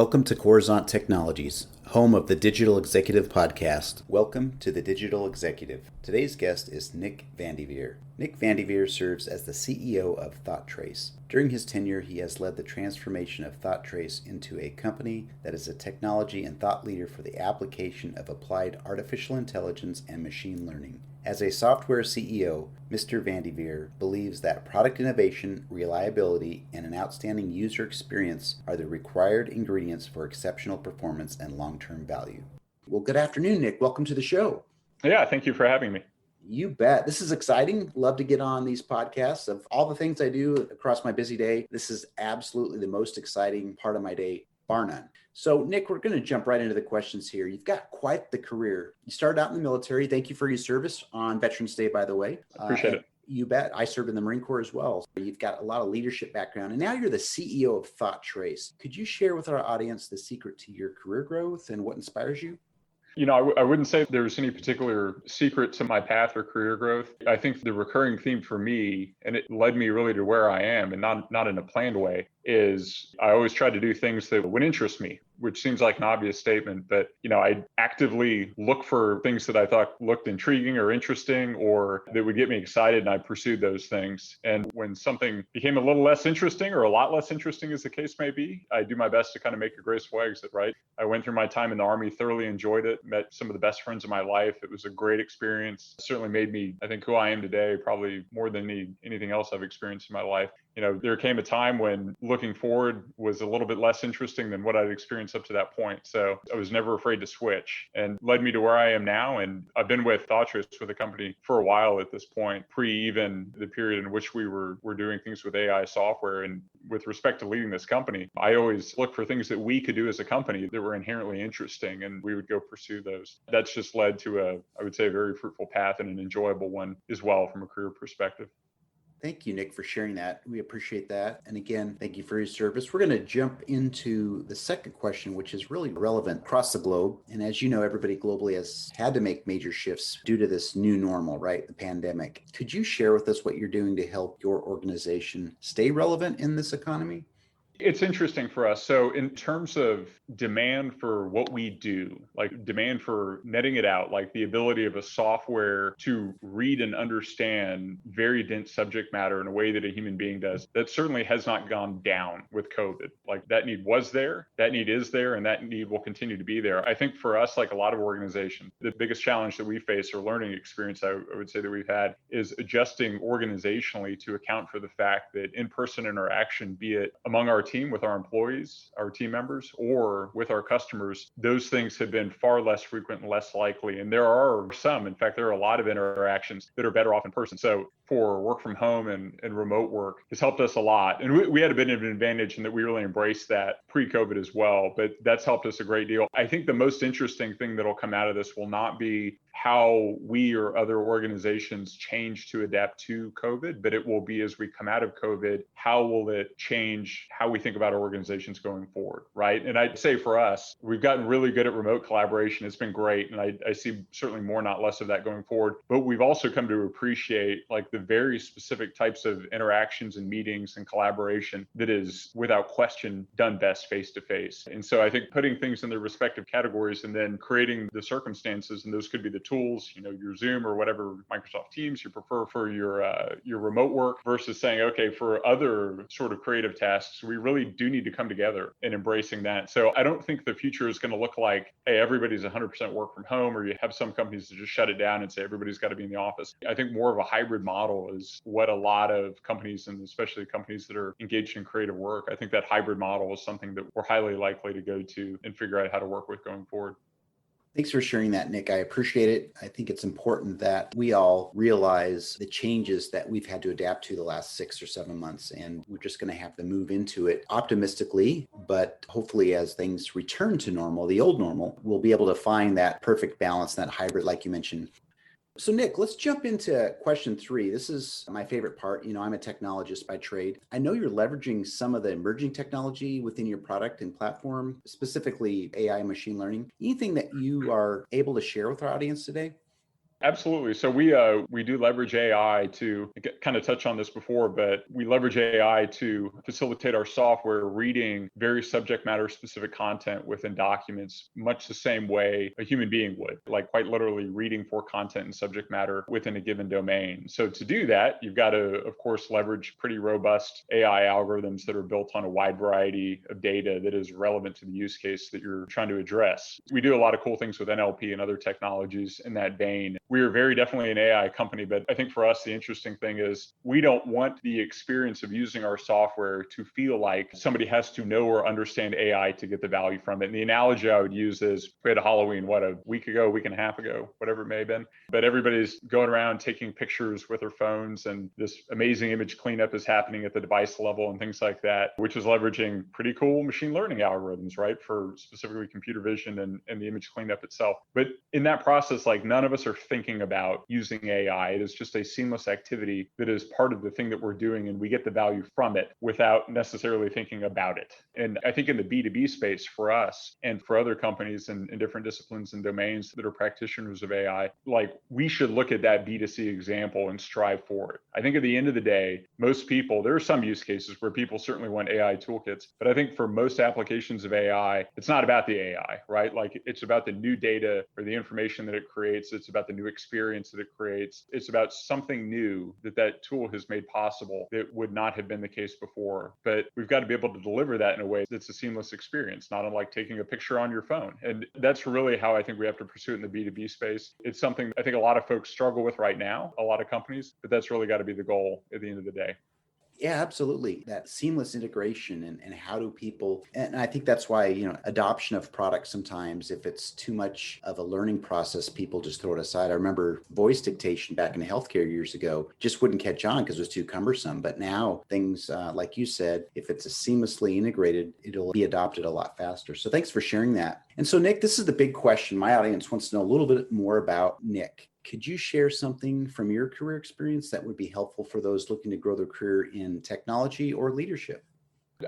Welcome to Coruzant Technologies, home of the Digital Executive Podcast. Welcome to the Digital Executive. Today's guest is Nick Vandivere. Nick Vandivere serves as the CEO of ThoughtTrace. During his tenure, he has led the transformation of ThoughtTrace into a company that is a technology and thought leader for the application of applied artificial intelligence and machine learning. As a software CEO, Mr. Vandivere believes that product innovation, reliability, and an outstanding user experience are the required ingredients for exceptional performance and long-term value. Well, good afternoon, Nick. Welcome to the show. Yeah, thank you for having me. You bet. This is exciting. Love to get on these podcasts. Of all the things I do across my busy day, this is absolutely the most exciting part of my day, bar none. So, Nick, we're going to jump right into the questions here. You've got quite the career. You started out in the military. Thank you for your service on Veterans Day, by the way. Appreciate it. You bet. I served in the Marine Corps as well. You've got a lot of leadership background, and now you're the CEO of ThoughtTrace. Could you share with our audience the secret to your career growth and what inspires you? I wouldn't say there's any particular secret to my path or career growth. I think the recurring theme for me, and it led me really to where I am and not in a planned way, is I always tried to do things that would interest me, which seems like an obvious statement, but I actively look for things that I thought looked intriguing or interesting or that would get me excited, and I pursued those things. And when something became a little less interesting or a lot less interesting as the case may be, I do my best to kind of make a graceful exit, right? I went through my time in the Army, thoroughly enjoyed it, met some of the best friends of my life. It was a great experience. It certainly made me, I think, who I am today, probably more than anything else I've experienced in my life. There came a time when looking forward was a little bit less interesting than what I'd experienced up to that point. So I was never afraid to switch and led me to where I am now. And I've been with ThoughtTrace with the company for a while at this point, pre even the period in which we were doing things with AI software. And with respect to leading this company, I always look for things that we could do as a company that were inherently interesting, and we would go pursue those. That's just led to I would say, a very fruitful path and an enjoyable one as well from a career perspective. Thank you, Nick, for sharing that. We appreciate that. And again, thank you for your service. We're going to jump into the second question, which is really relevant across the globe. And as you know, everybody globally has had to make major shifts due to this new normal, right? The pandemic. Could you share with us what you're doing to help your organization stay relevant in this economy? It's interesting for us. So in terms of demand for what we do, like demand for netting it out, like the ability of a software to read and understand very dense subject matter in a way that a human being does, that certainly has not gone down with COVID. Like that need was there, that need is there, and that need will continue to be there. I think for us, like a lot of organizations, the biggest challenge that we face or learning experience I would say that we've had is adjusting organizationally to account for the fact that in-person interaction, be it among our team, with our employees, our team members, or with our customers, those things have been far less frequent and less likely. And there are some, in fact, there are a lot of interactions that are better off in person. So for work from home and remote work has helped us a lot. And we had a bit of an advantage in that we really embraced that pre-COVID as well, but that's helped us a great deal. I think the most interesting thing that'll come out of this will not be how we or other organizations change to adapt to COVID, but it will be as we come out of COVID, how will it change how we think about our organizations going forward, right? And I'd say for us, we've gotten really good at remote collaboration. It's been great. And I see certainly more, not less of that going forward. But we've also come to appreciate like the very specific types of interactions and meetings and collaboration that is without question done best face to face. And so I think putting things in their respective categories and then creating the circumstances, and those could be the tools, your Zoom or whatever Microsoft Teams you prefer for your remote work, versus saying, okay, for other sort of creative tasks, we really do need to come together in embracing that. So I don't think the future is going to look like, hey, everybody's 100% work from home, or you have some companies that just shut it down and say everybody's got to be in the office. I think more of a hybrid model is what a lot of companies, and especially companies that are engaged in creative work, I think that hybrid model is something that we're highly likely to go to and figure out how to work with going forward. Thanks for sharing that, Nick. I appreciate it. I think it's important that we all realize the changes that we've had to adapt to the last 6 or 7 months, and we're just going to have to move into it optimistically, but hopefully as things return to normal, the old normal, we'll be able to find that perfect balance, that hybrid, like you mentioned. So Nick, let's jump into question 3. This is my favorite part. I'm a technologist by trade. I know you're leveraging some of the emerging technology within your product and platform, specifically AI and machine learning. Anything that you are able to share with our audience today? Absolutely. So we do leverage AI to kind of touch on this before, but we leverage AI to facilitate our software reading very subject matter specific content within documents, much the same way a human being would, like quite literally reading for content and subject matter within a given domain. So to do that, you've got to, of course, leverage pretty robust AI algorithms that are built on a wide variety of data that is relevant to the use case that you're trying to address. We do a lot of cool things with NLP and other technologies in that vein. We are very definitely an AI company, but I think for us, the interesting thing is we don't want the experience of using our software to feel like somebody has to know or understand AI to get the value from it. And the analogy I would use is we had a Halloween, a week and a half ago, whatever it may have been. But everybody's going around taking pictures with their phones, and this amazing image cleanup is happening at the device level and things like that, which is leveraging pretty cool machine learning algorithms, right? For specifically computer vision and the image cleanup itself. But in that process, like none of us are thinking about using AI. It is just a seamless activity that is part of the thing that we're doing, and we get the value from it without necessarily thinking about it. And I think in the B2B space for us and for other companies in different disciplines and domains that are practitioners of AI, like we should look at that B2C example and strive for it. I think at the end of the day, most people, there are some use cases where people certainly want AI toolkits, but I think for most applications of AI, it's not about the AI, right? Like it's about the new data or the information that it creates. It's about the new experience that it creates. It's about something new that tool has made possible that would not have been the case before. But we've got to be able to deliver that in a way that's a seamless experience, not unlike taking a picture on your phone. And that's really how I think we have to pursue it in the B2B space. It's something I think a lot of folks struggle with right now, a lot of companies, but that's really got to be the goal at the end of the day. Yeah, absolutely. That seamless integration and how do people, and I think that's why, adoption of products sometimes, if it's too much of a learning process, people just throw it aside. I remember voice dictation back in healthcare years ago just wouldn't catch on because it was too cumbersome. But now things, like you said, if it's seamlessly integrated, it'll be adopted a lot faster. So thanks for sharing that. And so, Nick, this is the big question. My audience wants to know a little bit more about Nick. Could you share something from your career experience that would be helpful for those looking to grow their career in technology or leadership?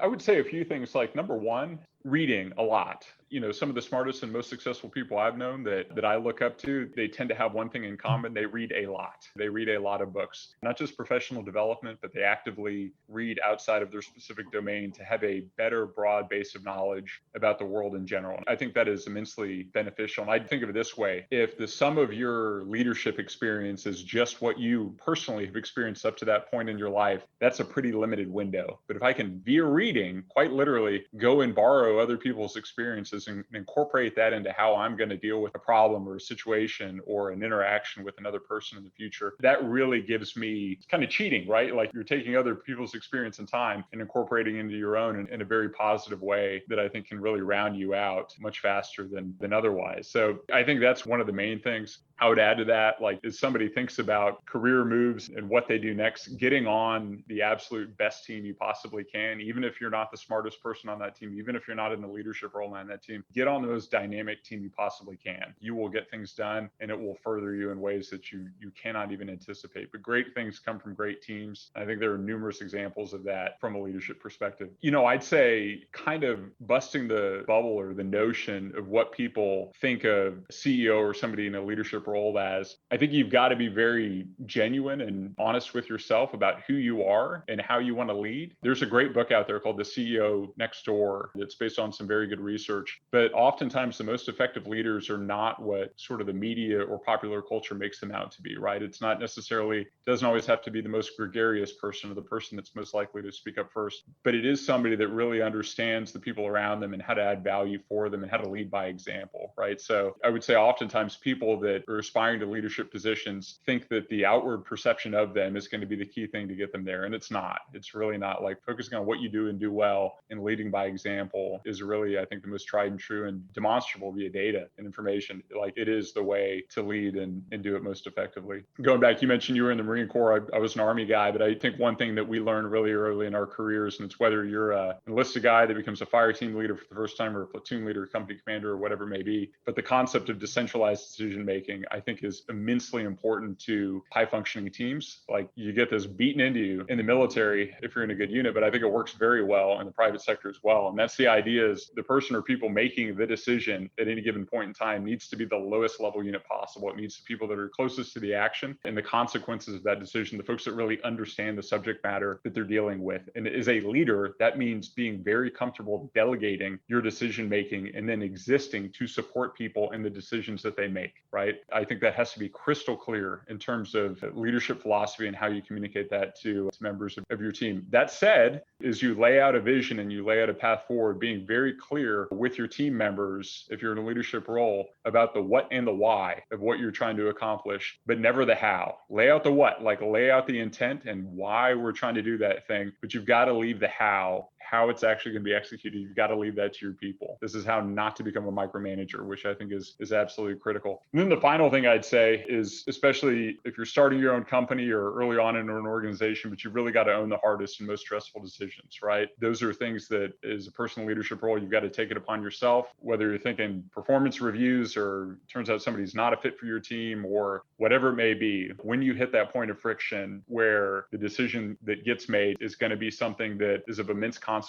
I would say a few things like number one, reading a lot. Some of the smartest and most successful people I've known that I look up to, they tend to have one thing in common. They read a lot. They read a lot of books, not just professional development, but they actively read outside of their specific domain to have a better broad base of knowledge about the world in general. And I think that is immensely beneficial. And I think of it this way. If the sum of your leadership experience is just what you personally have experienced up to that point in your life, that's a pretty limited window. But if I can, via reading, quite literally go and borrow other people's experiences and incorporate that into how I'm going to deal with a problem or a situation or an interaction with another person in the future, that really gives me kind of cheating, right? Like you're taking other people's experience and time and incorporating into your own in a very positive way that I think can really round you out much faster than otherwise. So I think that's one of the main things. I would add to that, like as somebody thinks about career moves and what they do next, getting on the absolute best team you possibly can, even if you're not the smartest person on that team, even if you're not in the leadership role on that team, get on the most dynamic team you possibly can. You will get things done and it will further you in ways that you cannot even anticipate. But great things come from great teams. I think there are numerous examples of that from a leadership perspective. I'd say kind of busting the bubble or the notion of what people think of a CEO or somebody in a leadership role as. I think you've got to be very genuine and honest with yourself about who you are and how you want to lead. There's a great book out there called The CEO Next Door that's based on some very good research. But oftentimes the most effective leaders are not what sort of the media or popular culture makes them out to be, right? It's not necessarily, doesn't always have to be the most gregarious person or the person that's most likely to speak up first, but it is somebody that really understands the people around them and how to add value for them and how to lead by example, right? So I would say oftentimes people that are aspiring to leadership positions think that the outward perception of them is going to be the key thing to get them there. And it's not. It's really not. Like focusing on what you do and do well and leading by example is really, I think, the most tried and true and demonstrable via data and information. Like it is the way to lead and do it most effectively. Going back, you mentioned you were in the Marine Corps. I was an Army guy, but I think one thing that we learned really early in our careers, and it's whether you're an enlisted guy that becomes a fire team leader for the first time or a platoon leader, company commander, or whatever it may be, but the concept of decentralized decision making doing, I think is immensely important to high functioning teams. Like you get this beaten into you in the military if you're in a good unit, but I think it works very well in the private sector as well. And that's the idea is the person or people making the decision at any given point in time needs to be the lowest level unit possible. It needs the people that are closest to the action and the consequences of that decision, the folks that really understand the subject matter that they're dealing with. And as a leader, that means being very comfortable delegating your decision making and then existing to support people in the decisions that they make, right? I think that has to be crystal clear in terms of leadership philosophy and how you communicate that to members of your team. That said, as you lay out a vision and you lay out a path forward, being very clear with your team members, if you're in a leadership role, about the what and the why of what you're trying to accomplish, but never the how. Lay out the what, like lay out the intent and why we're trying to do that thing, but you've got to leave the how it's actually going to be executed. You've got to leave that to your people. This is how not to become a micromanager, which I think is absolutely critical. And then the final thing I'd say is, especially if you're starting your own company or early on in an organization, but you've really got to own the hardest and most stressful decisions, right? Those are things that as a personal leadership role, you've got to take it upon yourself, whether you're thinking performance reviews or turns out somebody's not a fit for your team or whatever it may be. When you hit that point of friction where the decision that gets made is going to be something that is of immense consequence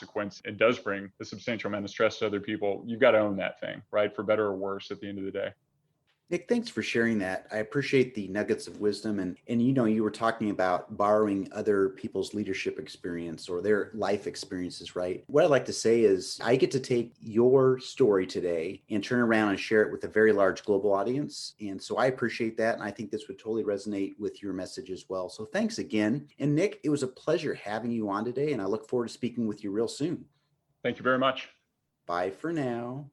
and does bring a substantial amount of stress to other people, you've got to own that thing, right? For better or worse at the end of the day. Nick, thanks for sharing that. I appreciate the nuggets of wisdom. And you were talking about borrowing other people's leadership experience or their life experiences, right? What I'd like to say is I get to take your story today and turn around and share it with a very large global audience. And so I appreciate that. And I think this would totally resonate with your message as well. So thanks again. And Nick, it was a pleasure having you on today. And I look forward to speaking with you real soon. Thank you very much. Bye for now.